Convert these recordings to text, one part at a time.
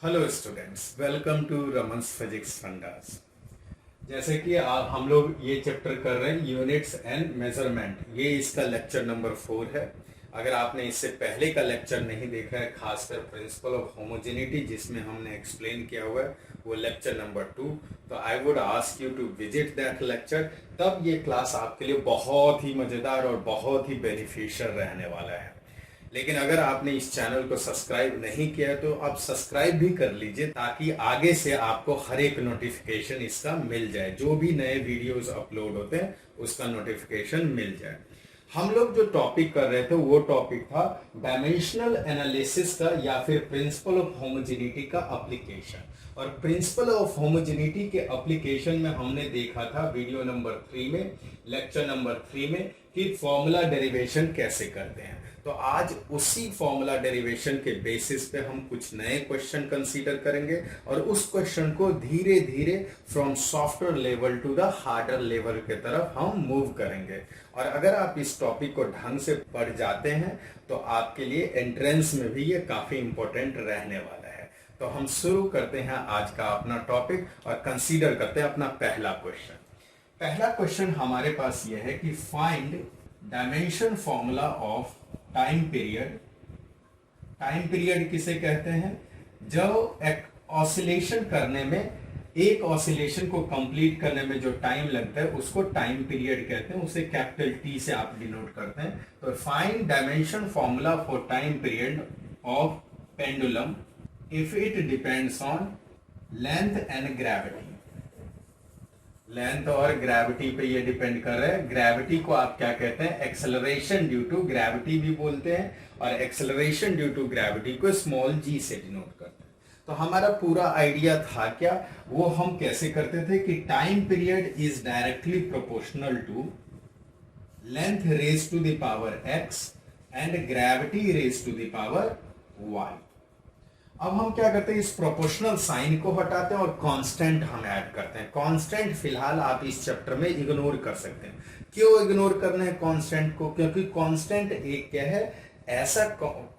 Hello students, welcome to Raman's physics fundas. जैसे कि हम लोग ये चैप्टर कर रहे हैं यूनिट्स एंड मेजरमेंट। ये इसका लेक्चर नंबर 4 है। अगर आपने इससे पहले का लेक्चर नहीं देखा है, खासकर प्रिंसिपल ऑफ होमोजेनिटी जिसमें हमने एक्सप्लेन किया हुआ है, वो लेक्चर नंबर 2, तो I would ask you to visit that lecture. तब ये क्लास आपके लिए बहुत ही मज़ेदार और बहुत ही बेनिफिशियल रहने वाला है। लेकिन अगर आपने इस चैनल को सब्सक्राइब नहीं किया है तो आप सब्सक्राइब भी कर लीजिए, ताकि आगे से आपको हर एक नोटिफिकेशन इसका मिल जाए। जो भी नए वीडियोस अपलोड होते हैं उसका नोटिफिकेशन मिल जाए। हम लोग जो टॉपिक कर रहे थे वो टॉपिक था डायमेंशनल एनालिसिस का या फिर प्रिंसिपल ऑफ होमोजेनिटी का एप्लीकेशन। और प्रिंसिपल ऑफ होमोजेनिटी के एप्लीकेशन में हमने देखा था वीडियो नंबर 3 में, लेक्चर नंबर 3 में, कि फॉर्मूला डेरिवेशन कैसे करते हैं। तो आज उसी फॉर्मूला डेरिवेशन के बेसिस पे हम कुछ नए क्वेश्चन कंसीडर करेंगे और उस क्वेश्चन को धीरे धीरे from software level to the harder level के तरफ हम मूव करेंगे। और अगर आप इस टॉपिक को ढंग से पढ़ जाते हैं तो आपके लिए एंट्रेंस में भी ये काफी इंपॉर्टेंट रहने वाला है। तो हम शुरू करते हैं आज का अपना टॉपिक और कंसीडर करते हैं अपना पहला क्वेश्चन। पहला क्वेश्चन हमारे पास यह है कि find dimension formula of time period. Time period किसे कहते हैं? जो एक ऑसिलेशन करने में, एक ऑसिलेशन को कंप्लीट करने में जो टाइम लगता है उसको टाइम पीरियड कहते हैं। उसे कैपिटल टी से आप डिनोट करते हैं। तो find dimension formula for time period of pendulum if it depends on length and gravity. Length और ग्रेविटी पे ये डिपेंड कर रहा है। ग्रेविटी को आप क्या कहते हैं? एक्सेलरेशन ड्यू टू ग्रेविटी भी बोलते हैं, और एक्सेलरेशन ड्यू टू ग्रेविटी को स्मॉल जी से डिनोट करते हैं। तो हमारा पूरा आइडिया था क्या, वो हम कैसे करते थे कि time period is directly proportional to length raise to the power x and gravity raise to the power y. अब हम क्या करते हैं, इस प्रोपोर्शनल साइन को हटाते हैं और कांस्टेंट हम ऐड करते हैं। कांस्टेंट फिलहाल आप इस चैप्टर में इग्नोर कर सकते हैं। क्यों इग्नोर करना है कांस्टेंट को? क्योंकि कांस्टेंट एक क्या है, ऐसा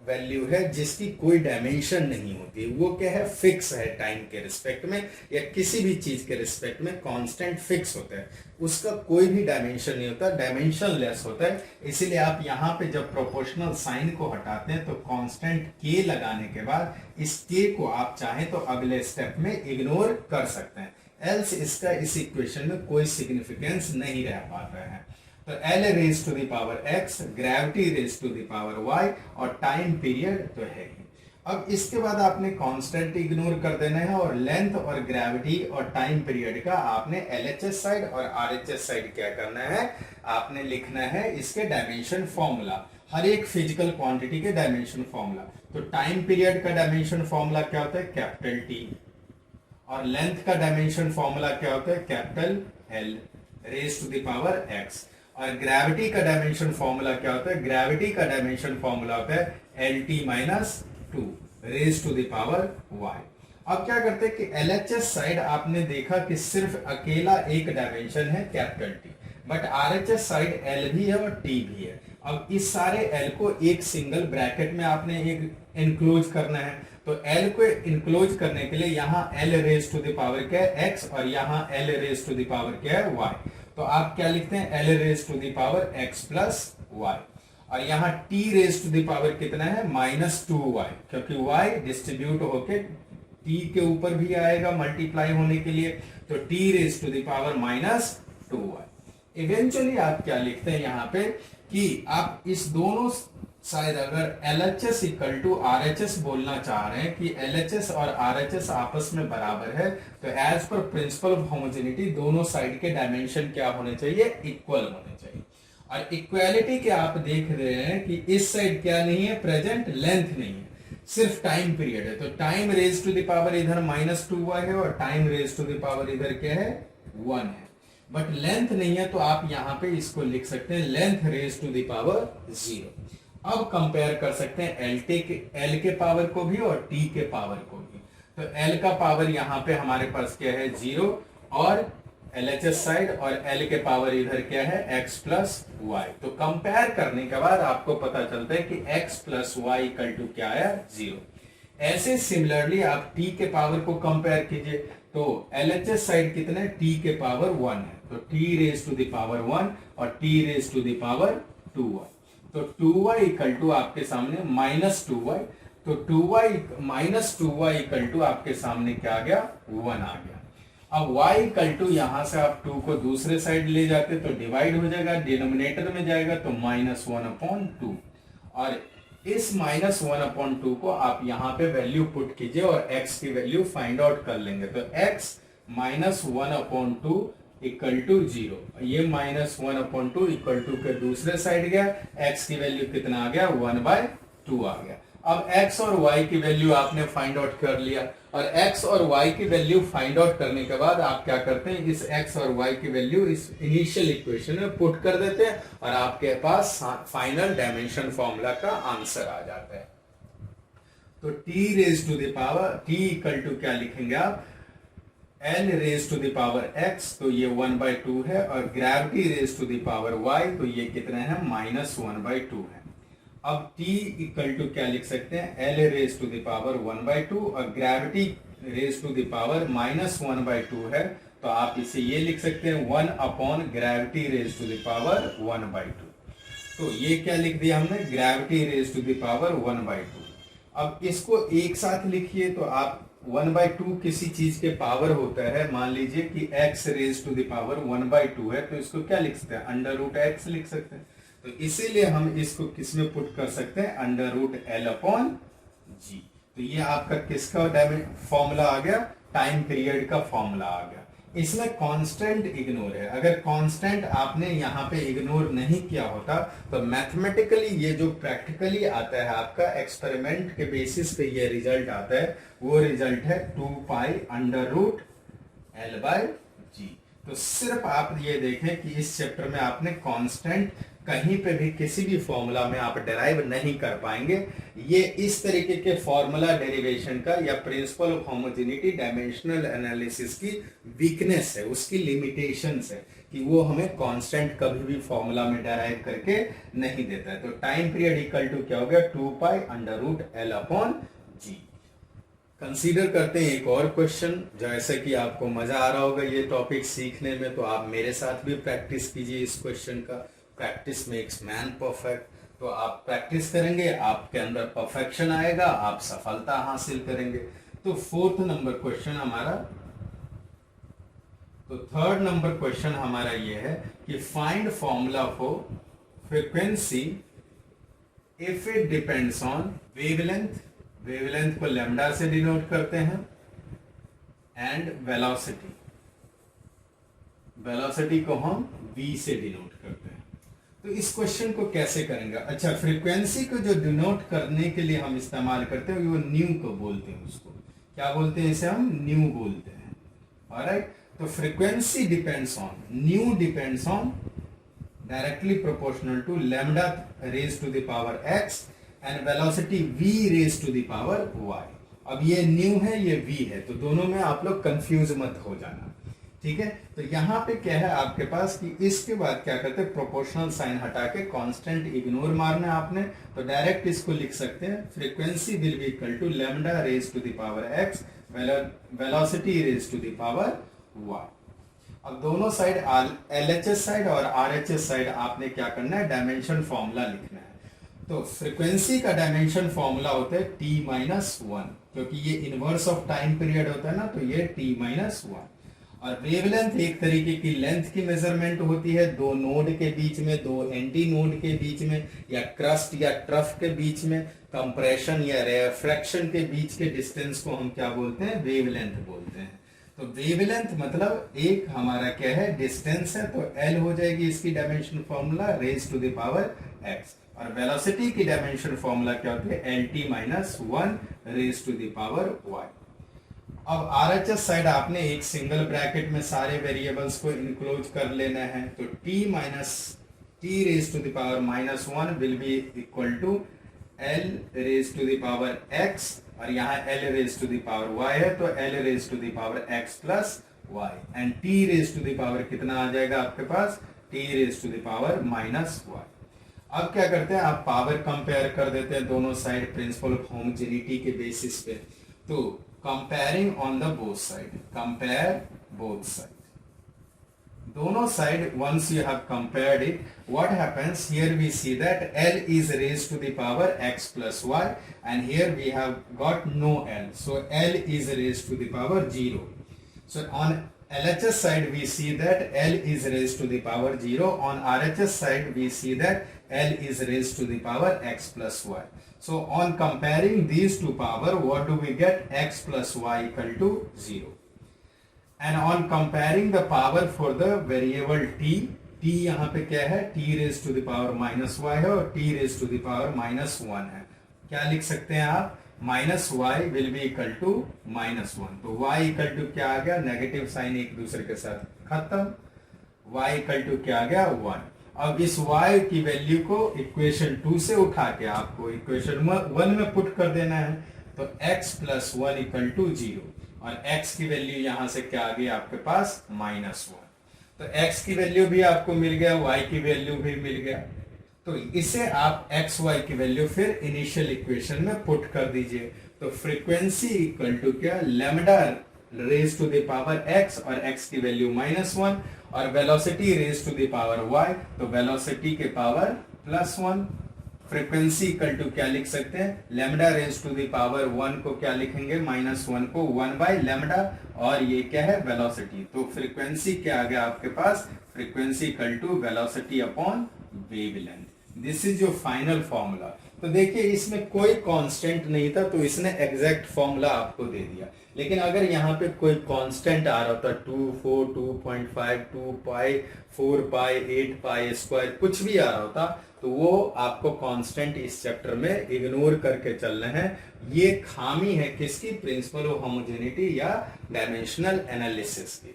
वैल्यू है जिसकी कोई डायमेंशन नहीं होती। वो क्या है, फिक्स है। टाइम के रिस्पेक्ट में या किसी भी चीज के रिस्पेक्ट में कांस्टेंट फिक्स होता है, उसका कोई भी डायमेंशन नहीं होता, डायमेंशन लेस होता है। इसीलिए आप यहाँ पे जब प्रोपोर्शनल साइन को हटाते हैं तो कांस्टेंट के लगाने के बाद इस के को आप चाहें तो अगले स्टेप में इग्नोर कर सकते हैं, एल्स इसका इस इक्वेशन में कोई सिग्निफिकेंस नहीं रह पाता है। तो L raise to the power x, gravity raise to the power y, और टाइम पीरियड तो है ही। अब इसके बाद आपने कांस्टेंट इग्नोर कर देना है और लेंथ और ग्रेविटी और टाइम पीरियड का आपने LHS साइड और RHS साइड क्या करना है, आपने लिखना है इसके डायमेंशन फॉर्मूला, हर एक फिजिकल क्वांटिटी के डायमेंशन फॉर्मूला। तो टाइम पीरियड का डायमेंशन फॉर्मूला क्या होता है? Capital T। और लेंथ का डायमेंशन फॉर्मूला क्या होता है? Capital L raise to the power x। और ग्रेविटी का डायमेंशन फॉर्मूला क्या होता है? ग्रेविटी का डायमेंशन फॉर्मूला होता है LT minus 2 raise to the power y। अब क्या करते हैं कि LHS साइड आपने देखा कि सिर्फ अकेला एक डायमेंशन है capital T, but RHS side L भी है और T भी है। अब इस सारे L को एक सिंगल ब्रैकेट में आपने एक इंक्लोज करना है। तो L को इंक्लोज करने के लिए यहाँ L raise to the power क्या है? x, और यहाँ L raise to the power क्या है? y। तो आप क्या लिखते हैं? L raise to the power x plus y, और यहाँ t raise to the power कितना है? माइनस 2y, क्योंकि y डिस्ट्रीब्यूट होके t के ऊपर भी आएगा मल्टीप्लाई होने के लिए। तो t raise to the power minus 2y। Eventually आप क्या लिखते हैं यहाँ पे कि आप इस दोनों शायद अगर LHS इक्वल टू RHS बोलना चाह रहे हैं कि LHS और RHS आपस में बराबर है, तो as per principle of homogeneity दोनों साइड के डायमेंशन क्या होने चाहिए? इक्वल होने चाहिए। और इक्वालिटी के आप देख रहे हैं कि इस साइड क्या नहीं है प्रेजेंट? लेंथ नहीं है, सिर्फ टाइम पीरियड है। तो time raise to the power इधर माइनस 2y है और time raise to the power इधर क्या है? 1 है, बट लेंथ नहीं है। तो आप यहाँ पे इसको लिख सकते हैं length raise to the power 0। अब कंपेयर कर सकते हैं L के पावर को भी और T के पावर को भी। तो L का पावर यहाँ पे हमारे पास क्या है? 0, और LHS साइड, और L के पावर इधर क्या है? x plus y. तो कंपेयर करने के बाद आपको पता चलता है कि x plus y equal to क्या है? 0। ऐसे सिमिलरली आप t के पावर को कंपेयर कीजिए, तो LHS साइड कितना है, t के पावर 1 है, तो t raise to the power 1 और t raise to the power 2y, तो 2y इक्वल टू आपके सामने -2y, तो 2y minus 2y equal to आपके सामने क्या आ गया, 1 आ गया। अब y इक्वल टू यहां से आप 2 को दूसरे साइड ले जाते तो डिवाइड हो जाएगा, डिनोमिनेटर में जाएगा तो -1/2, और इस -1/2 को आप यहाँ पे वैल्यू पुट कीजिए और x की वैल्यू फाइंड आउट कर लेंगे, तो x -1/2 इक्वल टू 0, ये -1/2 इक्वल टू के दूसरे साइड गया, x की वैल्यू कितना आ गया, 1/2 आ गया। अब x और y की वैल्यू आपने फाइंड आउट कर लिया, और x और y की वैल्यू फाइंड आउट करने के बाद आप क्या करते हैं, इस x और y की वैल्यू इस इनिशियल इक्वेशन में पुट कर देते हैं और आपके पास फाइनल डायमेंशन फॉर्मूला का आंसर आ जाता है। तो t raise to the power t equal to क्या लिखेंगे आप, l raise to the power x, तो ये 1/2 है, और gravity raise to the power y, तो ये कितना है, -1/2 है। अब t इक्वल टू क्या लिख सकते हैं, l raise to the power 1/2 और gravity raise to the power -1/2 है, तो आप इसे ये लिख सकते हैं 1 upon gravity raise to the power 1/2। तो ये क्या लिख दिया हमने, gravity raise to the power 1/2। अब इसको एक साथ लिखिए, तो आप 1/2 किसी चीज के पावर होता है, मान लीजिए कि x raise to the power 1/2 है, तो इसको क्या लिख सकते हैं, √x लिख सकते हैं। तो इसीलिए हम इसको किसमें पुट कर सकते हैं, √L/g। तो ये आपका किसका फॉर्मूला आ गया, टाइम पीरियड का फॉर्मूला आ गया। इसमें कांस्टेंट इग्नोर है, अगर कांस्टेंट आपने यहाँ पे इग्नोर नहीं किया होता तो मैथमेटिकली ये जो प्रैक्टिकली आता है आपका एक्सपेरिमेंट के बेसिस पे ये रिजल्ट आता है, वो रिजल्ट है 2π√L/g। तो सिर्फ आप ये देखें कि इस चैप्टर में आपने कांस्टेंट कहीं पे भी किसी भी फॉर्मूला में आप डेराइव नहीं कर पाएंगे। ये इस तरीके के फॉर्मूला डेरिवेशन का या principal of homogeneity dimensional analysis की वीकनेस है, उसकी लिमिटेशंस है कि वो हमें कांस्टेंट कभी भी फॉर्मूला में डेराइव करके नहीं देता है। तो टाइम पीरियड इक्वल टू क्या हो गया, 2π√L/g। कंसीडर करते हैं एक और क्वेश्चन, जैसे कि आपको मजा आ रहा होगा ये टॉपिक सीखने में, तो आप मेरे साथ भी प्रैक्टिस कीजिए इस क्वेश्चन का। Practice makes man perfect. तो आप प्रैक्टिस करेंगे, आपके अंदर परफेक्शन आएगा, आप सफलता हासिल करेंगे। तो फोर्थ नंबर क्वेश्चन हमारा, तो थर्ड नंबर क्वेश्चन हमारा ये है कि find formula for frequency if it depends on wavelength, wavelength को लैम्डा से डिनोट करते हैं, एंड वेलोसिटी, वेलोसिटी को हम v से डिनोट करते हैं। तो इस क्वेश्चन को कैसे करेंगे, अच्छा फ्रीक्वेंसी को जो डिनोट करने के लिए हम इस्तेमाल करते हैं वो न्यू को बोलते हैं, उसको क्या बोलते हैं, इसे हम न्यू बोलते हैं। ऑलराइट, तो frequency depends on, nu depends on directly proportional to lambda raise to the power x and velocity v raise to the power y। अब ये न्यू है, ये v है, तो दोनों में आप लोग कंफ्यूज मत हो जाना, ठीक है। तो यहाँ पे क्या है आपके पास कि इसके बाद क्या करते हैं, प्रोपोर्शनल साइन हटा के कांस्टेंट इग्नोर मारना है आपने, तो डायरेक्ट इसको लिख सकते हैं frequency will be equal to lambda raise to the power x velocity raise to the power y। अब दोनों साइड LHS साइड और RHS साइड आपने क्या करना है, डायमेंशन फॉर्मूला लिखना है। तो फ्रीक्वेंसी का डायमेंशन फॉर्मूला होता है t-1, क्योंकि ये इनवर्स ऑफ टाइम पीरियड होता है ना, तो ये t-1। और वेवलेंथ एक तरीके की लेंथ की मेजरमेंट होती है, दो नोड के बीच में, दो एंटी नोड के बीच में, या क्रस्ट या ट्रफ के बीच में, कंप्रेशन या रेफ्रैक्शन के बीच के डिस्टेंस को हम क्या बोलते हैं, वेवलेंथ बोलते हैं। तो वेवलेंथ मतलब एक हमारा क्या है, डिस्टेंस है, तो L हो जाएगी इसकी dimension formula raise to the power x, और वेलोसिटी की डायमेंशन फॉर्मूला क्या होती है, LT-1 raise to the power y। अब RHS साइड आपने एक सिंगल ब्रैकेट में सारे वेरिएबल्स को इनक्लोज कर लेना है, तो t raise to the power -1 will be equal to L raise to the power x, और यहाँ L raise to the power y है, तो L raise to the power x plus y, and t raise to the power कितना आ जाएगा आपके पास, t raise to the power -y। अब क्या करते हैं, आप पावर कंपेयर कर देते हैं दोनों साइड प्रिंसिपल ऑफ होमोजेनिटी के बेसिस पे। तो comparing on the both side, compare both side, दोनों side once you have compared it, what happens here, we see that L is raised to the power x plus y, and here we have got no L, so L is raised to the power 0. So on LHS side we see that L is raised to the power 0, on RHS side we see that L is raised to the power x plus y. So on comparing these two power, what do we get? X plus y equal to 0. And on comparing the power for the variable t, t यहाँ पे क्या है, t raised to the power minus y है और t raised to the power minus 1 है। क्या लिख सकते हैं आप, minus y will be equal to minus 1। तो y इक्वल टू क्या आ गया, नेगेटिव साइन एक दूसरे के साथ खत्म, y इक्वल टू क्या आ गया 1। अब इस y की वैल्यू को इक्वेशन 2 से उठा के आपको इक्वेशन 1 में पुट कर देना है। तो x प्लस 1 इक्वल टू 0, और x की वैल्यू यहां से क्या आ गई आपके पास, माइनस 1। तो x की वैल्यू भी आपको मिल गया, y की वैल्यू भी मिल गया। तो इसे आप x y की वैल्यू फिर इनिशियल इक्वेशन में पुट कर दीजिए। तो फ्रीक्वेंसी इक्वल टू क्या, lambda raise to the power x, और x की वैल्यू -1, और velocity raise to the power y, तो वेलोसिटी के पावर +1। फ्रीक्वेंसी इक्वल टू क्या लिख सकते हैं, lambda raise to the power 1 को क्या लिखेंगे, -1 को 1 बाय लैम्डा, और ये क्या है वेलोसिटी। तो फ्रीक्वेंसी क्या आ गया आपके पास, frequency equal to velocity upon wavelength. This is your final formula. तो देखिए इसमें कोई कांस्टेंट नहीं था, तो इसने एग्जैक्ट फॉर्मूला आपको दे दिया। लेकिन अगर यहाँ पे कोई कांस्टेंट आ रहा होता, 2, 4, 2.5, 2 पाई, 4 पाई, 8 पाई स्क्वायर, कुछ भी आ रहा होता, तो वो आपको कांस्टेंट इस चैप्टर में इग्नोर करके चलना है। ये खामी है किसकी, प्रिंसिपल ऑफ होमोजेनिटी या डायमेंशनल एनालिसिस की।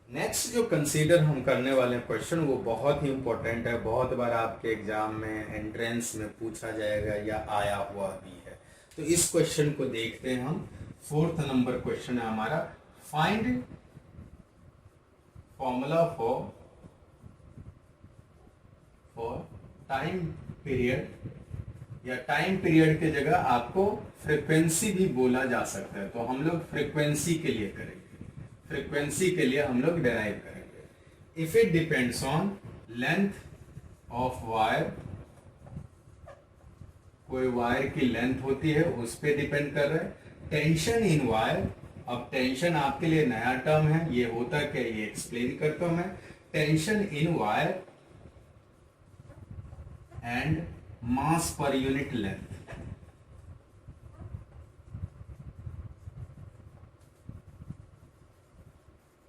नेक्स्ट जो कंसीडर हम करने वाले क्वेश्चन, वो बहुत ही इंपॉर्टेंट है, बहुत बार आपके एग्जाम में एंट्रेंस में पूछा जाएगा या आया हुआ भी है। तो इस क्वेश्चन को देखते हैं हम। 4th नंबर क्वेश्चन है हमारा, find formula for time period, या टाइम पीरियड के जगह आपको फ्रीक्वेंसी भी बोला जा सकता है, तो हम लोग फ्रीक्वेंसी के लिए करेंगे, फ्रीक्वेंसी के लिए हम लोग डेराइव करेंगे। If it depends on length of wire, कोई वायर की लेंथ होती है उस पर डिपेंड कर रहा है। टेंशन इन वायर, अब टेंशन आपके लिए नया टर्म है, ये होता क्या, ये एक्सप्लेन करता हूं मैं। Tension in wire and mass per unit length.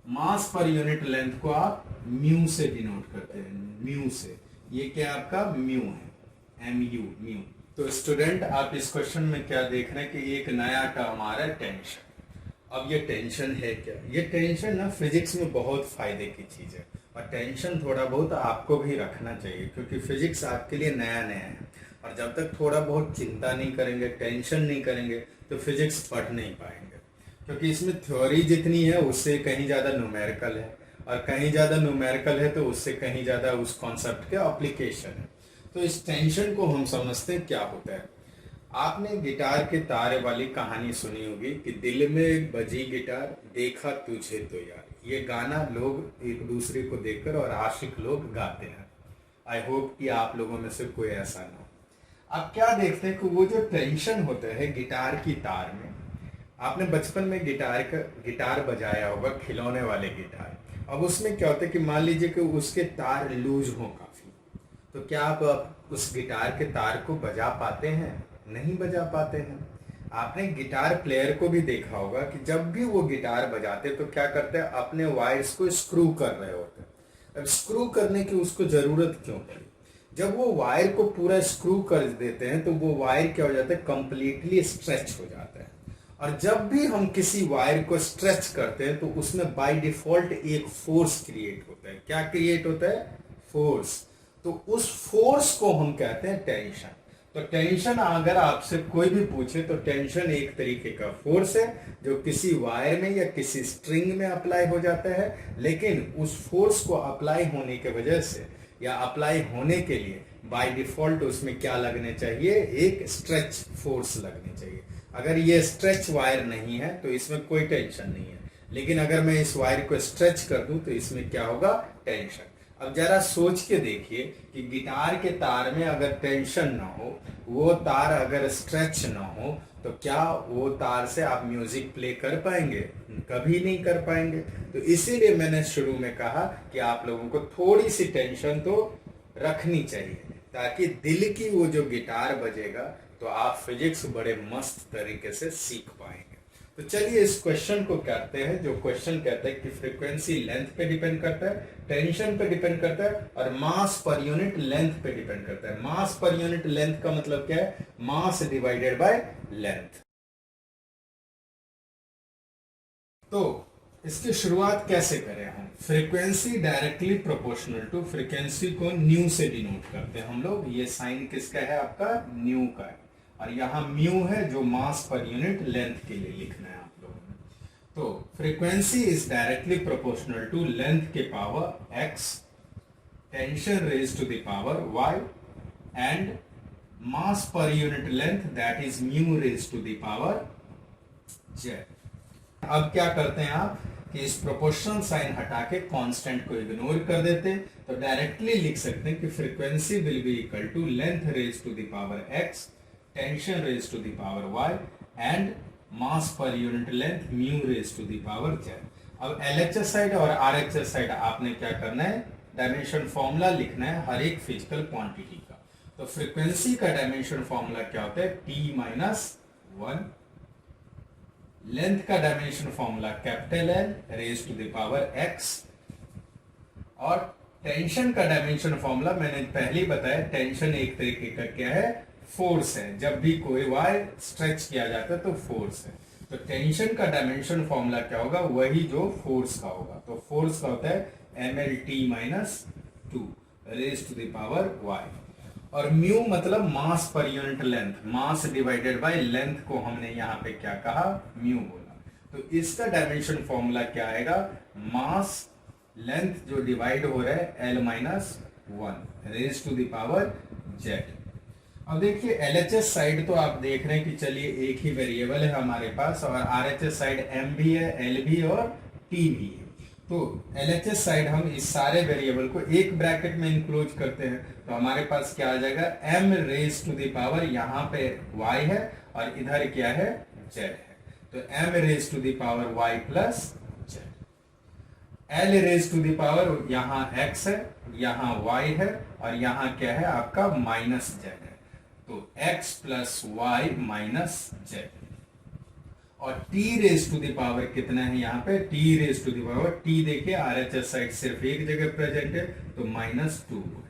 Mass per unit length को आप म्यू से डिनोट करते हैं, म्यू से। ये क्या आपका म्यू है, MU, म्यू। तो स्टूडेंट आप इस क्वेश्चन में क्या देख रहे हैं कि एक नया टर्म आ रहा है, टेंशन। अब ये टेंशन है क्या, ये टेंशन ना फिजिक्स में बहुत फायदे की चीज है, और टेंशन थोड़ा बहुत आपको भी रखना चाहिए, क्योंकि फिजिक्स आपके लिए नया नया है। और जब तक थोड़ा बहुत चिंता नहीं करेंगे, टेंशन नहीं करेंगे, तो फिजिक्स पढ़ नहीं पाएंगे। क्योंकि इसमें थ्योरी जितनी है उससे कहीं ज़्यादा न्यूमेरिकल है, और कहीं ज़्यादा न्यूमेरिकल है तो उससे कहीं ज़्यादा उस कॉन्सेप्ट के एप्लीकेशन है। तो इस टेंशन को हम समझते हैं क्या होता है। आपने गिटार के तारे वाली कहानी सुनी होगी कि दिल में बजी गिटार, देखा तुझे तो यार। ये गाना लोग एक दूसरे को देखकर और आशिक लोग गाते हैं। आई होप कि आप लोगों में से कोई ऐसा ना हो। अब क्या देखते हैं कि वो जो टेंशन होता है गिटार की तार में, आपने बचपन में गिटार बजाया होगा, खिलौने वाले गिटार। अब उसमें क्या होता है कि मान लीजिए कि उसके तार लूज हो काफी, तो क्या आप उस गिटार के तार को बजा पाते हैं? नहीं बजा पाते हैं। आपने गिटार प्लेयर को भी देखा होगा कि जब भी वो गिटार बजाते तो क्या करते हैं, अपने वायर्स को स्क्रू कर रहे होते हैं। अब स्क्रू करने की उसको जरूरत क्यों पड़ी? जब वो वायर को पूरा स्क्रू कर देते हैं तो वो वायर क्या हो जाता है, कंप्लीटली स्ट्रेच हो जाता है। और जब भी हम किसी वायर को स्ट्रेच करते हैं तो उसमें बाय डिफॉल्ट एक फोर्स क्रिएट होता है। क्या क्रिएट होता है? फोर्स। तो उस फोर्स को हम कहते हैं टेंशन। तो टेंशन अगर आपसे कोई भी पूछे तो टेंशन एक तरीके का फोर्स है जो किसी वायर में या किसी स्ट्रिंग में अप्लाई हो जाता है, लेकिन उस फोर्स को अप्लाई होने की वजह से या अप्लाई होने के लिए बाय डिफॉल्ट उसमें क्या लगने चाहिए, एक स्ट्रेच फोर्स लगनी चाहिए। अगर ये स्ट्रेच वायर नहीं है तो इसमें कोई टेंशन नहीं है, लेकिन अगर मैं इस वायर को स्ट्रेच कर दूं तो इसमें क्या होगा, टेंशन। अब जरा सोच के देखिए कि गिटार के तार में अगर टेंशन ना हो, वो तार अगर स्ट्रेच ना हो, तो क्या वो तार से आप म्यूजिक प्ले कर पाएंगे? कभी नहीं कर पाएंगे। तो इसीलिए मैंने शुरू में कहा कि आप लोगों को थोड़ी सी टेंशन तो रखनी चाहिए, ताकि दिल की वो जो गिटार बजेगा तो आप फिजिक्स बड़े मस्त तरीके से सीख पाएंगे। तो चलिए इस क्वेश्चन को करते हैं। जो क्वेश्चन कहता है कि फ्रीक्वेंसी लेंथ पे डिपेंड करता है, टेंशन पे डिपेंड करता है और मास पर यूनिट लेंथ पे डिपेंड करता है। मास पर यूनिट लेंथ का मतलब क्या है, मास डिवाइडेड बाय लेंथ। तो इसकी शुरुआत कैसे करें हम? Frequency directly proportional to, frequency को न्यू से डिनोट करते हैं हम लोग। ये साइन किसका है, आपका न्यू का है, और यहां म्यू है जो मास पर यूनिट लेंथ के लिए लिखना है आप लोगों ने। तो frequency is directly proportional to length के power x, tension raise to the power y, and mass per unit length that is mu raise to the power z. अब क्या करते हैं आप कि इस प्रोपोर्शनल साइन हटा के कांस्टेंट को इग्नोर कर देते हैं, तो डायरेक्टली लिख सकते हैं कि frequency will be equal to length raise to the power x, tension raise to the power y, and mass per unit length mu raise to the power z. अब एलएचएस साइड और RHS side आपने क्या करना है, dimension formula लिखना है हर एक physical quantity का। तो फ्रीक्वेंसी का डायमेंशन फॉर्मूला क्या होता है, टी माइनस 1। लेंथ का dimension formula capital L raise to the power x, और टेंशन का डायमेंशन फॉर्मूला मैंने पहले ही बताया, टेंशन एक तरीके का क्या है, फोर्स है। जब भी कोई वायर स्ट्रेच किया जाता है तो फोर्स है। तो टेंशन का डायमेंशन फॉर्मूला क्या होगा, वही जो फोर्स का होगा। तो फोर्स का होता है mlt minus 2 raise to the power y, और म्यू मतलब mass per unit length, mass divided by length को हमने यहाँ पे क्या कहा, म्यू बोला। तो इसका डायमेंशन फॉर्मूला क्या आएगा, मास लेंथ जो डिवाइड हो रहा है l minus 1 raise to the power z. अब देखिए एलएचएस साइड तो आप देख रहे हैं कि चलिए एक ही वेरिएबल है हमारे पास, और आरएचएस साइड एम भी है, एल भी और टी भी है। तो एलएचएस साइड हम इस सारे वेरिएबल को एक ब्रैकेट में इंक्लोज करते हैं, तो हमारे पास क्या आ जाएगा, m raise to the power, यहाँ पे y है और इधर क्या है, z है। तो m raise to the power y plus z, l raise to the power, यहाँ x है, यहाँ y है, और यहाँ क्या है आपका माइनस z है। तो x plus y minus z, और t raise to the power कितना है यहाँ पे, t raise to the power, t देखिए आरएचएस साइड सिर्फ एक जगह प्रेजेंट है तो -2 है।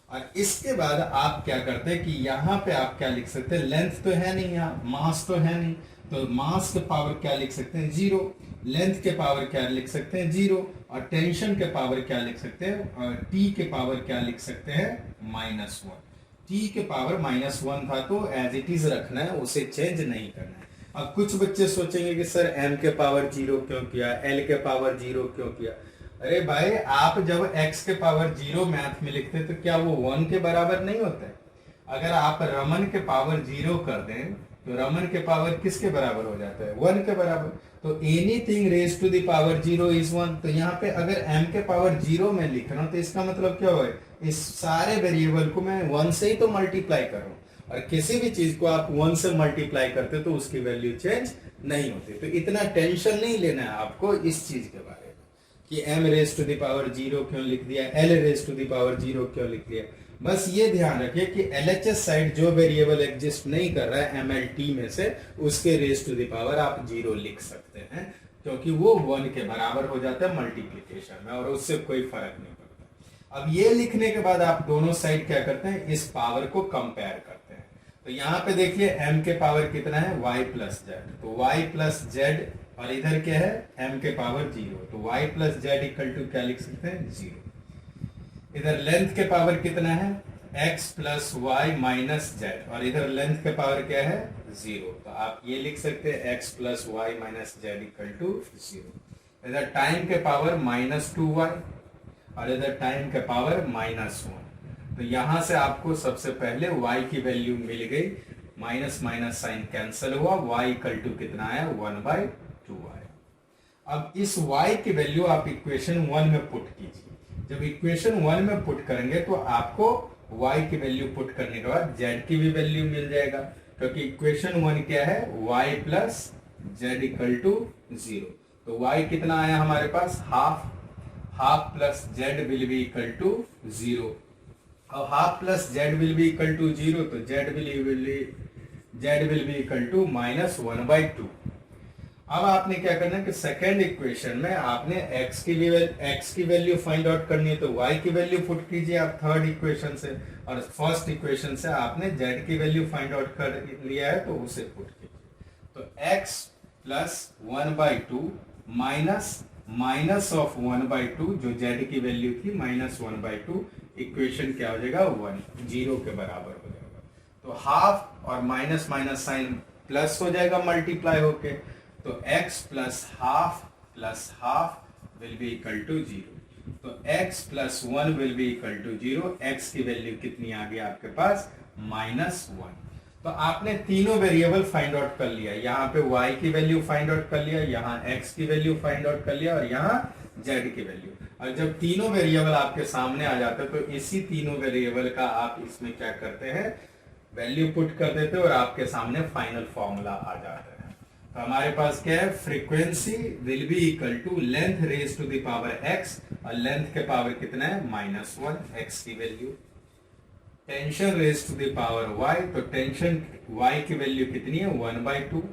और इसके बाद आप क्या करते हैं कि यहाँ पे आप क्या लिख सकते हैं, लेंथ तो है नहीं, यहाँ मास तो है नहीं, तो मास के पावर क्या लिख सकते हैं, 0। लेंथ के पावर क्या लिख सकते हैं, 0। और टेंशन के पावर क्या लिख सकते हैं, और t के पावर क्या लिख सकते हैं, -1। t के पावर -1 था तो एज इट इज रखना है, उसे चेंज नहीं करना है। अब कुछ बच्चे सोचेंगे कि सर m के पावर 0 क्यों किया, l के पावर 0 क्यों किया। अरे भाई, आप जब x के पावर 0 मैथ में लिखते तो क्या वो 1 के बराबर नहीं होता है? अगर आप रमन के पावर 0 कर दें तो रमन के पावर किसके बराबर हो जाता है, 1 के बराबर। तो anything raise to the power 0 is 1। तो यहाँ पे अगर m के पावर 0 में लिख रहा हूँ तो इसका मतलब क्या हुआ, इस सारे वेरिएबल को मैं 1 से ही तो मल्टीप्लाई कर रहा हूँ, और किसी भी चीज को आप 1 से मल्टीप्लाई करते तो उसकी वैल्यू चेंज नहीं होती। तो इतना टेंशन नहीं लेना है आपको इस चीज के बारे में कि m raise to the power 0 क्यों लिख दिया, l raise to the power 0 क्यों लिख दिया। बस ये ध्यान रखिए कि एलएचएस साइड जो वेरिएबल एग्जिस्ट नहीं कर रहा है mlt में से, उसके रेज टू द पावर आप 0 लिख सकते हैं, क्योंकि वो 1 के बराबर हो जाता है मल्टीप्लीकेशन में, और उससे कोई फर्क नहीं पड़ता। अब ये लिखने के बाद आप दोनों साइड क्या करते हैं, इस पावर को कंपेयर करते हैं। तो यहाँ पे देखिए m के पावर कितना है, y प्लस जेड, तो y प्लस जेड, और इधर क्या है m के पावर 0, तो y plus z equal to क्या लिख सकते हैं, 0। इधर लेंथ के पावर कितना है, x plus y minus z, और इधर लेंथ के पावर क्या है, 0। तो आप ये लिख सकते हैं x plus y minus z equal to 0। इधर टाइम के पावर -2y, और इधर टाइम का पावर -1। तो यहां से आपको सबसे पहले y की वैल्यू मिल गई, माइनस माइनस साइन कैंसिल हुआ, y इक्वल टू कितना आया 1/2 आया। अब इस y की वैल्यू आप इक्वेशन 1 में पुट कीजिए। जब इक्वेशन 1 में पुट करेंगे तो आपको y की वैल्यू पुट करने के बाद z की भी वैल्यू मिल जाएगा, क्योंकि इक्वेशन 1 क्या है, y plus z equal to 0। तो y कितना आया हमारे पास, half plus z will be equal to 0। अब half plus z will be equal to 0, तो z will be equal to -1/2। अब आपने क्या करना है कि सेकेंड इक्वेशन में आपने x की वैल्यू फाइंड आउट करनी है, तो y की वैल्यू पुट कीजिए आप थर्ड इक्वेशन से, और फर्स्ट इक्वेशन से आपने z की वैल्यू फाइंड आउट कर लिया है तो उसे पुट कीजिए। तो x प्लस 1/2 माइनस ऑफ 1/2, जो z की वैल्यू थी -1/2, इक्वेशन क्या हो जाएगा 0 के बराबर हो जाएगा। तो हाफ और माइनस माइनस साइन प्लस हो जाएगा मल्टीप्लाई होके, तो x plus half will be equal to 0। तो x plus 1 will be equal to 0। x की वैल्यू कितनी आ गई आपके पास, -1। तो आपने तीनों वेरिएबल फाइंड आउट कर लिया, यहाँ पे y की वैल्यू फाइंड आउट कर लिया, यहाँ x की वैल्यू फाइंड आउट कर लिया, और यहाँ z की वैल्यू। और जब तीनों वेरिएबल आपके सामने आ जाते हैं तो इसी तीनों वेरिएबल का आप इसमें क्या करते हैं, वैल्यू पुट कर देते हैं और आपके सामने फाइनल फॉर्मूला आ जाता है। तो हमारे पास क्या है, frequency will be equal to length raise to the power x, और लेंथ के पावर कितना है -1, x की value. Tension raise to the power y, तो टेंशन y की वैल्यू कितनी है 1/2,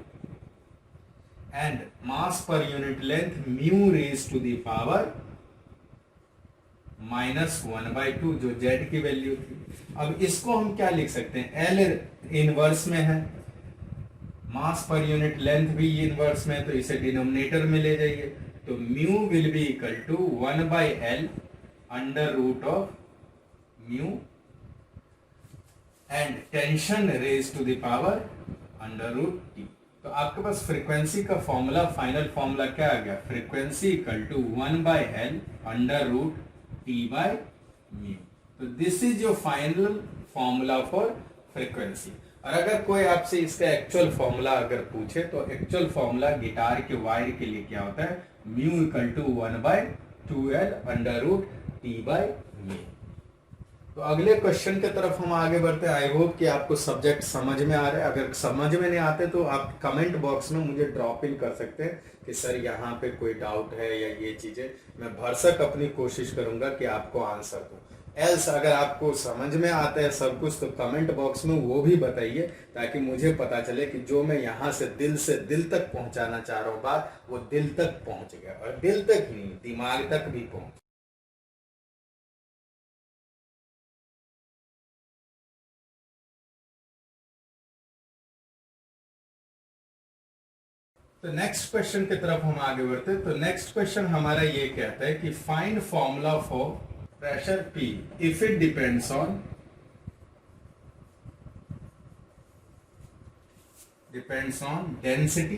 and mass per unit length mu raise to the power -1/2, जो z की वैल्यू थी। अब इसको हम क्या लिख सकते हैं, L इनवर्स में है, मास पर यूनिट लेंथ भी इनवर्स में है, तो इसे डिनोमिनेटर में ले जाइए। तो mu will be equal to 1/L under root of mu, and tension raise to the power under root T. तो आपके पास फ्रीक्वेंसी का फॉर्मूला, फाइनल फॉर्मूला क्या आ गया, frequency equal to 1/L under root T by mu. तो this is your final formula for frequency. और अगर कोई आपसे इसका एक्चुअल फॉर्मूला अगर पूछे, तो एक्चुअल फॉर्मूला गिटार के वायर के लिए क्या होता है, mu equal to 1/2L under root T by mu. तो अगले क्वेश्चन की तरफ हम आगे बढ़ते हैं। आई होप कि आपको सब्जेक्ट समझ में आ रहा है। अगर समझ में नहीं आते तो आप कमेंट बॉक्स में मुझे ड्रॉप इन कर सकते हैं कि सर यहाँ पे कोई डाउट है या ये चीजें, मैं भरसक अपनी कोशिश करूंगा कि आपको आंसर दूं। एल्स अगर आपको समझ में आता है सब कुछ, तो कमेंट बॉक्स में वो भी बताइए, ताकि मुझे पता चले कि जो मैं यहाँ से दिल तक पहुंचाना चाह रहा हूँ बात, वो दिल तक पहुंच गया, और दिल तक नहीं दिमाग तक भी पहुंच। तो नेक्स्ट क्वेश्चन की तरफ हम आगे बढ़ते हैं। तो नेक्स्ट क्वेश्चन हमारा ये कहता है कि find formula for pressure P if it depends on density.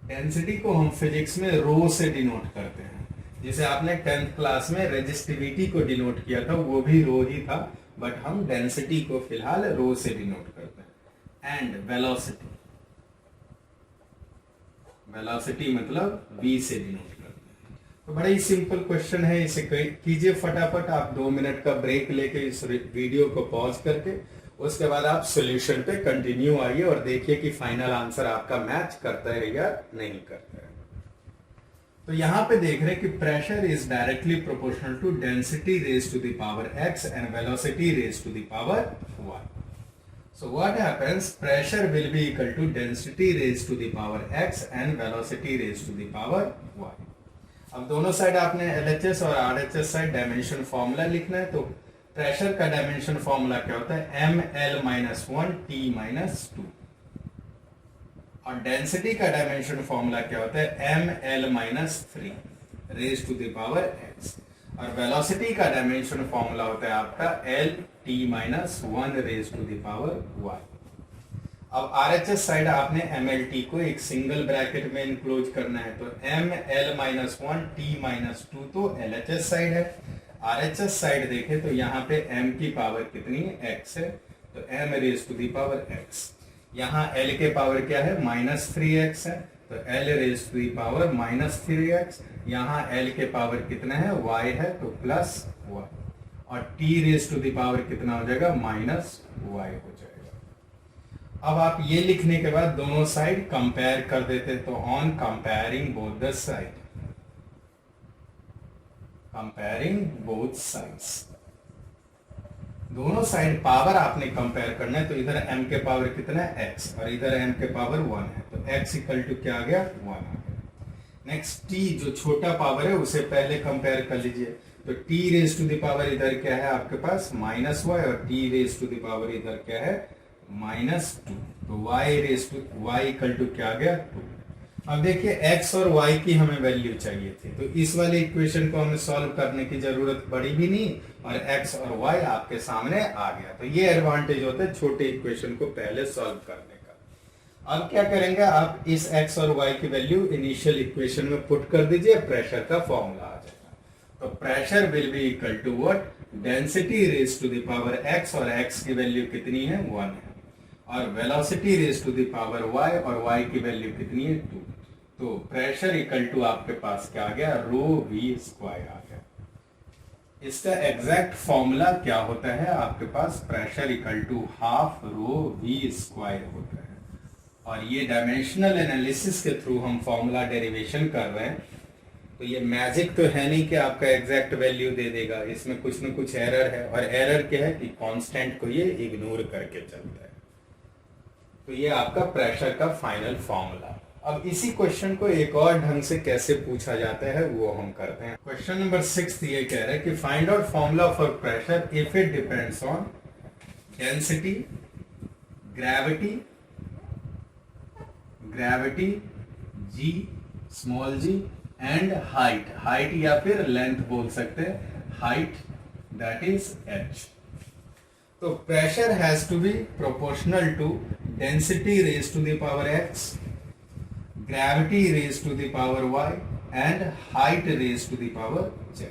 Density को हम फिजिक्स में रो से डिनोट करते हैं, जिसे आपने 10th क्लास में रेजिस्टिविटी को डिनोट किया था, वो भी रो ही था, बट हम डेंसिटी को फिलहाल रो से डिनोट करते हैं। एंड वेलोसिटी मतलब v से डिनोट करते हैं। तो बड़ा ही सिंपल क्वेश्चन है, इसे कीजिए फटाफट। आप 2 मिनट का ब्रेक लेके इस वीडियो को पॉज करके उसके बाद आप सॉल्यूशन पे कंटिन्यू आइए और देखिए कि फाइनल आंसर आपका मैच करता है या नहीं करता है। तो यहाँ पे देख रहे हैं कि pressure is directly proportional to density raise to the power x and velocity raise to the power y। So what happens? Pressure will be equal to density raised to the power x and velocity raised to the power y. अब दोनों side आपने LHS और RHS side dimension formula लिखना है। तो pressure का dimension formula क्या होता है, ml-1 t-2, और डेंसिटी का डायमेंशन फॉर्मूला क्या होता है, ml-3 raise to the power x, और वेलोसिटी का डायमेंशन फॉर्मूला होता है आपका L t-1 raise to the power y। अब RHS साइड आपने MLT को एक सिंगल ब्रैकेट में इनक्लोज करना है, तो ML-1 T-2 तो LHS साइड है। RHS साइड देखें तो यहाँ पे m की पावर कितनी है, x है, तो m raise to the power x। यहाँ l के पावर क्या है, -3x है, तो l raise to the power -3x। यहाँ l के पावर कितना है, y है, तो +y, और t raise to the power कितना हो जाएगा, -y हो जाएगा। अब आप ये लिखने के बाद दोनों साइड कंपेयर कर देते, तो on comparing both the side, comparing both sides, दोनों साइड पावर आपने कंपेयर करना है, तो इधर m के पावर कितना है, x, और इधर m के पावर 1 है, तो x इक्वल टू क्या आ गया, 1 आ गया। नेक्स्ट t जो छोटा पावर है उसे पहले कंपेयर कर लीजिए, तो t raise to the power इधर क्या है आपके पास, -y, और t raise to the power इधर क्या है, -2, तो y इक्वल टू क्या आ गया, 2। अब देखिए x और y की हमें वैल्यू चाहिए थी, तो इस वाले इक्वेशन को हमें सॉल्व करने की जरूरत पड़ी भी नहीं, और x और y आपके सामने आ गया। तो ये एडवांटेज होता है छोटे इक्वेशन को पहले सॉल्व करने का। अब क्या करेंगे, आप इस x और y की वैल्यू इनिशियल इक्वेशन में पुट कर दीजिए, प्रेशर का फॉर्मूला आ जाएगा। तो pressure will be equal to what, density raise to the power x, और x की वैल्यू कितनी है, 1 है, और velocity raise to the power y, और y की वैल्यू कितनी है, 2। तो प्रेशर इक्वल टू आपके पास क्या आ गया, ρv² आ गया। इसका एग्जैक्ट फॉर्मूला क्या होता है आपके पास, pressure equal to half ρv² होता है, और ये डायमेंशनल एनालिसिस के थ्रू हम फॉर्मूला डेरिवेशन कर रहे हैं। तो ये मैजिक तो है नहीं कि आपका एग्जैक्ट वैल्यू दे देगा, इसमें कुछ न कुछ एरर है, और एरर क्या है कि कांस्टेंट को ये इग्नोर करके चलता है। तो ये आपका प्रेशर का फाइनल फॉर्मूला। अब इसी क्वेश्चन को एक और ढंग से कैसे पूछा जाता है वो हम करते हैं। क्वेश्चन नंबर 6 ये कह रहा है कि find out formula for pressure if it depends on density, gravity g, small g, and height या फिर लेंथ बोल सकते हैं, हाइट दैट इज h। तो pressure has to be proportional to density raise to the power x, gravity raised to the power y, and height raised to the power z।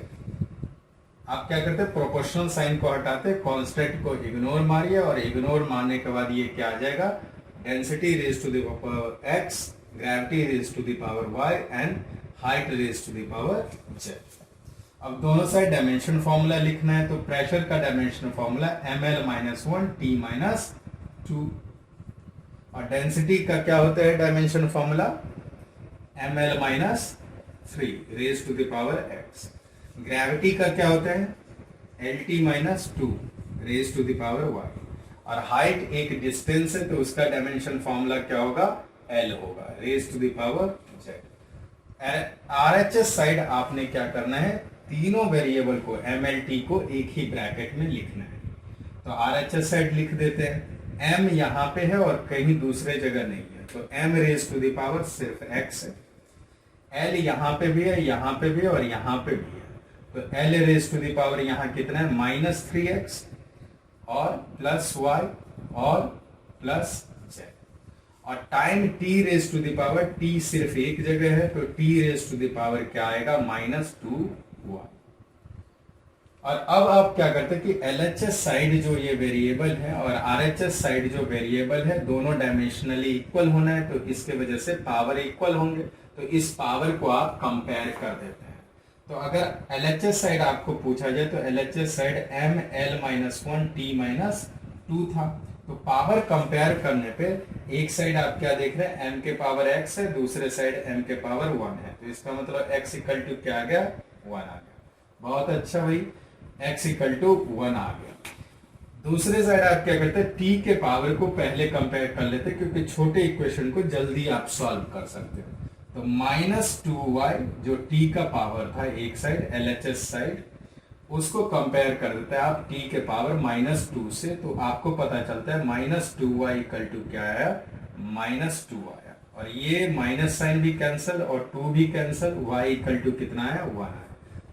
आप क्या करते हैं, प्रोपोर्शनल साइन को हटाते, constant को ignore मारिए, और इग्नोर मारने के बाद ये क्या आ जाएगा, density raise to the power x, gravity raise to the power y, and height raise to the power z। अब दोनों साइड डायमेंशन फॉर्मूला लिखना है, तो प्रेशर का डायमेंशन फॉर्मूला ml-1 T-2, और डेंसिटी का क्या होता है dimension formula, ml-3 raise to the power x। Gravity का क्या होता है, lt-2 raise to the power y, और हाइट एक डिस्टेंस है तो उसका डायमेंशन फॉर्मूला क्या होगा, l होगा, raise to the power z। RHS side आपने क्या करना है, तीनों वेरिएबल को MLT को एक ही ब्रैकेट में लिखना है। तो RHS साइड लिख देते हैं, m यहाँ पे है और कहीं दूसरे जगह नहीं है, तो m raise to the power सिर्फ x है, l यहाँ पे भी है, यहाँ पे भी है, और यहाँ पे भी है, तो l raise to the power यहाँ कितना है, -3x, और +y, और +z, और time t raise to the power, t सिर्फ एक जगह है, तो t raise to the power क्या आएगा, -2y। और अब आप क्या करते हैं कि LHS साइड जो ये वेरिएबल है और RHS साइड जो वेरिएबल है, दोनों डायमेंशनली इक्वल होना है, तो इसके वजह से पावर इक्वल होंगे, तो इस पावर को आप कंपेयर कर देते हैं। तो अगर LHS साइड आपको पूछा जाए तो LHS साइड ml-1 T-2 था, तो पावर कंपेयर करने पे एक साइड आप क्या देख रहे हैं, m के पावर x है, दूसरे साइड m के पावर 1 है, तो इसका मतलब x इक्वल टू क्या आ गया, 1 आ गया। बहुत अच्छा भाई, x इक्वल टू 1 आ गया। दूसरे साइड आप क्या करते हैं, t के पावर को पहले कंपेयर कर लेते हैं, क्योंकि छोटे इक्वेशन को जल्दी आप सॉल्व कर सकते हो। तो -2y जो t का पावर था एक साइड, LHS साइड, उसको कंपेयर कर देते हैं आप t के पावर -2 से, तो आपको पता चलता है -2y इक्वल टू क्या आया, -2 आया, और ये माइनस साइन भी कैंसिल और 2 भी कैंसिल, y इक्वल टू कितना आया, 1 आया।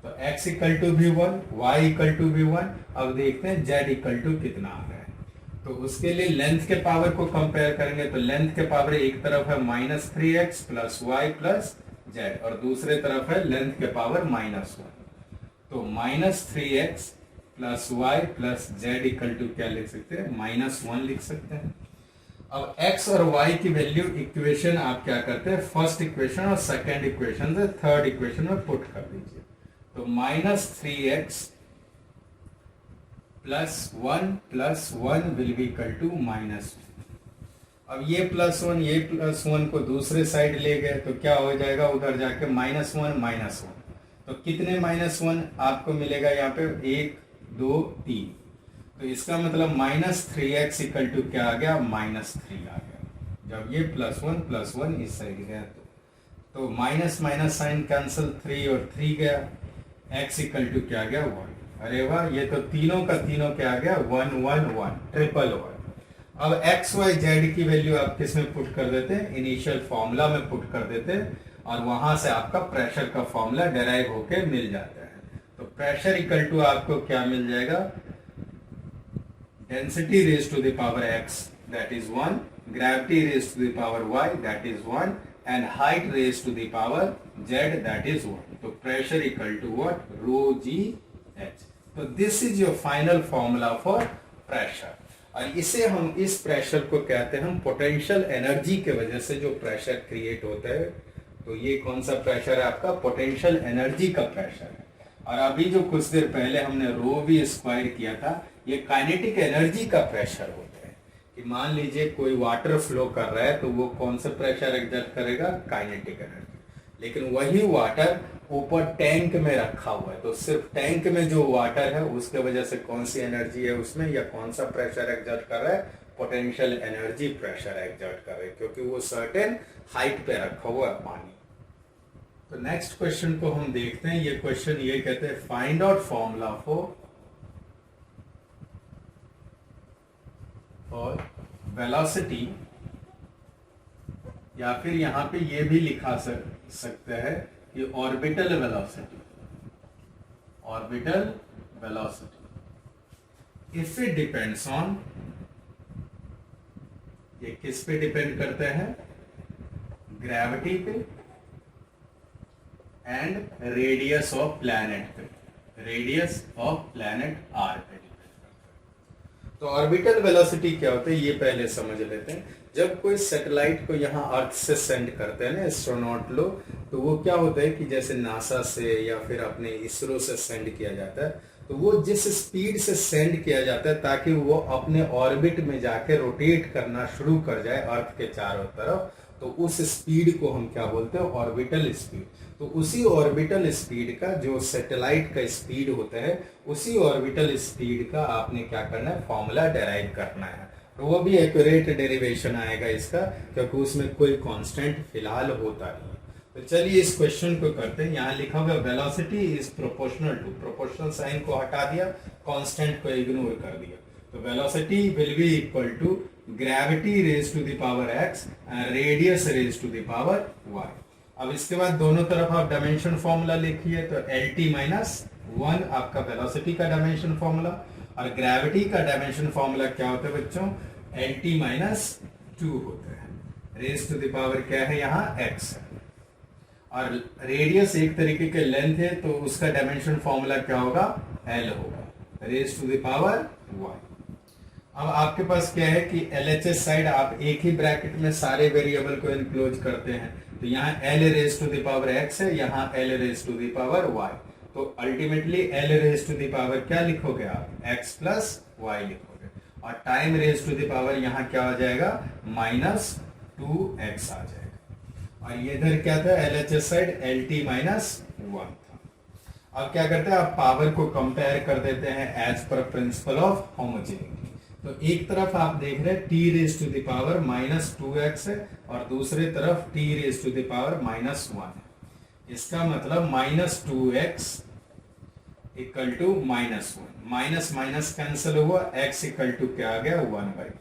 तो x इक्वल टू भी 1, y इक्वल टू भी 1। अब देखते हैं z इक्वल टू कितना आ रहा है। तो उसके लिए लेंथ के पावर को कंपेयर करेंगे, तो लेंथ के पावर एक तरफ है -3x plus y plus Z और दूसरे तरफ है लेंथ के पावर -1, तो -3x plus y plus z equal to क्या लिख सकते हैं, -1 लिख सकते हैं। अब x और y की वैल्यू इक्वेशन आप क्या करते हैं, फर्स्ट इक्वेशन और सेकेंड इक्वेशन से थर्ड इक्वेशन में पुट कर दीजिए। तो -3x plus 1 will be equal to -2। अब ये +1 को दूसरे साइड ले गए तो क्या हो जाएगा, उधर जाके -1 तो कितने -1 आपको मिलेगा यहाँ पे, 1 2 3, तो इसका मतलब -3x इक्वल टू क्या आ गया, -3 आ गया। जब ये +1 इस साइड गया तो माइनस साइन कैंसिल, 3 और 3 गया, x इक्वल टू क्या आ गया, 1। अरे वाह, ये तो तीनों का तीनों क्या आ गया, 1 1 1 ट्रिपल 1। अब x y z की वैल्यू आप किस में पुट कर देते हैं, इनिशियल फॉर्मूला में पुट कर देते हैं और वहां से आपका प्रेशर का फॉर्मूला डेराइव होके मिल जाता है। तो प्रेशर इक्वल टू आपको क्या मिल जाएगा, density raise to the power x that is 1, gravity raise to the power y that is 1 and height raise to the power z that is 1। तो pressure equal to what, ρgh। तो this is your final formula for pressure. और इसे हम, इस pressure को कहते हैं हम पोटेंशियल एनर्जी के वजह से जो प्रेशर क्रिएट होता है। तो ये कौन सा प्रेशर है आपका, पोटेंशियल एनर्जी का प्रेशर है। और अभी जो कुछ देर पहले हमने रो वी स्क्वायर किया था, ये काइनेटिक एनर्जी का प्रेशर होता है। कि मान लीजिए कोई वाटर फ्लो कर रहा है तो वो कौन सा प्रेशर एक्सर्ट करेगा, काइनेटिक एनर्जी। लेकिन वही वाटर ऊपर टैंक में रखा हुआ है, तो सिर्फ टैंक में जो वाटर है उसके वजह से कौन सी एनर्जी है उसमें, या कौन सा प्रेशर एक्सर्ट कर रहा है, पोटेंशियल एनर्जी प्रेशर एक्सर्ट कर रहा है, क्योंकि वो सर्टेन हाइट पे रखा हुआ है पानी। तो नेक्स्ट क्वेश्चन को हम देखते हैं। ये क्वेश्चन ये कहते हैं, find out formula for velocity, या फिर यहां पे ये भी लिखा सकते हैं कि orbital velocity if it depends on, ये किस पे डिपेंड करते हैं, ग्रेविटी पे एंड रेडियस ऑफ प्लैनेट पे, रेडियस ऑफ प्लैनेट आर पे डिपेंड करता है। तो ऑर्बिटल वेलोसिटी क्या होता है ये पहले समझ लेते हैं। जब कोई सैटेलाइट को यहाँ अर्थ से सेंड करते हैं ना एस्ट्रोनॉट लोग, तो वो क्या होता है कि जैसे नासा से या फिर अपने इसरो से सेंड किया जाता है, तो वो जिस स्पीड से सेंड किया जाता है ताकि वो अपने ऑर्बिट में जाके रोटेट करना शुरू कर जाए अर्थ के चारों तरफ, तो उस स्पीड को हम क्या बोलते हैं, ऑर्बिटल स्पीड। तो उसी ऑर्बिटल स्पीड का जो सैटेलाइट का स्पीड होता है, उसी ऑर्बिटल स्पीड का आपने क्या करना है, फॉर्मूला डेराइव करना है। तो वो भी एक्यूरेट डेरिवेशन आएगा इसका, क्योंकि उसमें कोई कांस्टेंट फिलहाल होता नहीं। तो चलिए इस क्वेश्चन को करते हैं। यहाँ लिखा हुआ velocity is proportional to, proportional sign को हटा दिया, कांस्टेंट को इग्नोर कर दिया। तो velocity will be equal to gravity raise to the power x and radius raise to the power y। अब इसके बाद दोनों तरफ आप डायमेंशन फॉर्मूला लिखिए। तो LT-1 आपका वेलोसिटी का डायमेंशन फॉर्मूला, और ग्रेविटी का डायमेंशन फॉर्मूला क्या होता है बच्चों, LT-2 होता है। रेज टू द पावर क्या है यहाँ, x है। और रेडियस एक तरीके के लेंथ है, तो उसका डायमेंशन फॉर्मूला क्या होगा, L होगा, raise to the power y। अब आपके पास क्या है कि LHS साइड आप एक ही ब्रैकेट में सारे वेरिएबल को इनक्लोज करते हैं। तो यहाँ L raise to the power x है, यहाँ L raise to the power y। तो ultimately L raise to the power क्या लिखोगे आप, x प्लस y लिखोगे, और time raise to the power यहाँ क्या हो जाएगा, -2x आ जाएगा। और ये इधर क्या था, LHS साइड LT-1 था। अब क्या करते हैं, आप पावर को कंपेयर कर देते हैं as per principle of homogeneity. तो एक तरफ आप देख रहे हैं t raise to the power -2x है, और दूसरे तरफ t raise to the power -1 है। इसका मतलब -2x equal to -1, minus minus cancel हुआ, x इक्वल टू क्या आ गया, 1/2।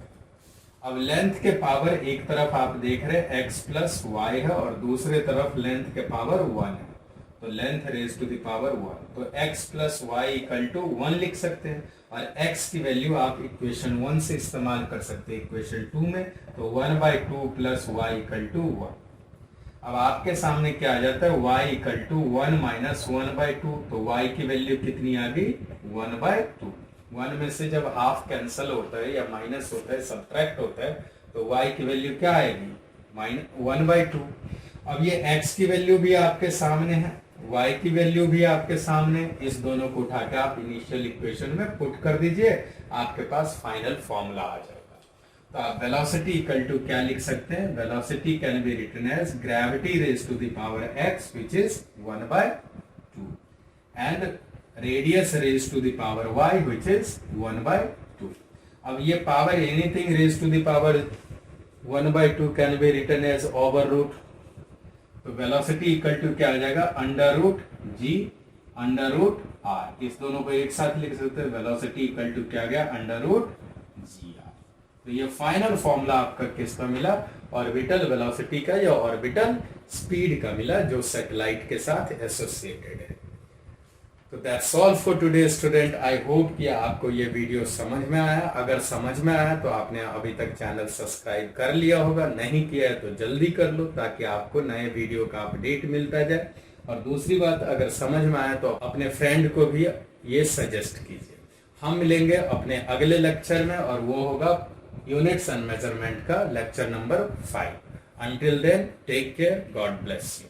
अब लेंथ के पावर एक तरफ आप देख रहे हैं x प्लस y है, और दूसरे तरफ लेंथ के पावर 1 है। तो length raise to the power 1, तो x plus y equal to 1 लिख सकते हैं, और x की वैल्यू आप इक्वेशन 1 से इस्तेमाल कर सकते हैं इक्वेशन 2 में, तो 1/2 प्लस वाई इक्वल टू 1। अब आपके सामने क्या आ जाता है, y इक्वल टू 1 माइनस 1/2, तो y की वैल्यू कितनी आ गई, 1/2। 1 में से जब हाफ कैंसल होता है या माइनस होता है, सब्ट्रैक्ट होता है, तो y की वैल्यू क्या आएगी, -1/2। अब ये x की वैल्यू भी आपके सामने है, y की वैल्यू भी आपके सामने, इस दोनों को उठा के आप इनिशियल इक्वेशन में पुट कर दीजिए, आपके पास फाइनल फॉर्मूला आ जाएगा। तो आप वेलोसिटी इक्वल टू क्या लिख सकते हैं, velocity can be written as gravity raise to the power x which is 1/2 and radius raise to the power y which is 1/2। अब ये power anything raise to the power 1/2 can be written as over root, तो velocity equal to क्या आ जाएगा, √g √r, इस दोनों को एक साथ लिख सकते हैं, वेलोसिटी इक्वल टू क्या गया, √gr। तो ये फाइनल फॉर्मूला आपका किसका मिला, ऑर्बिटल वेलोसिटी का या ऑर्बिटल स्पीड का मिला, जो सैटेलाइट के साथ एसोसिएटेड है। तो that's all for today student. I hope कि आपको ये वीडियो समझ में आया। अगर समझ में आया तो आपने अभी तक चैनल सब्सक्राइब कर लिया होगा, नहीं किया है तो जल्दी कर लो, ताकि आपको नए वीडियो का अपडेट मिलता जाए। और दूसरी बात, अगर समझ में आया तो अपने फ्रेंड को भी ये सजेस्ट कीजिए। हम मिलेंगे अपने अगले लेक्चर में, और वो होगा यूनिट्स एंड मेजरमेंट का lecture number 5। Until then, take care. God bless you.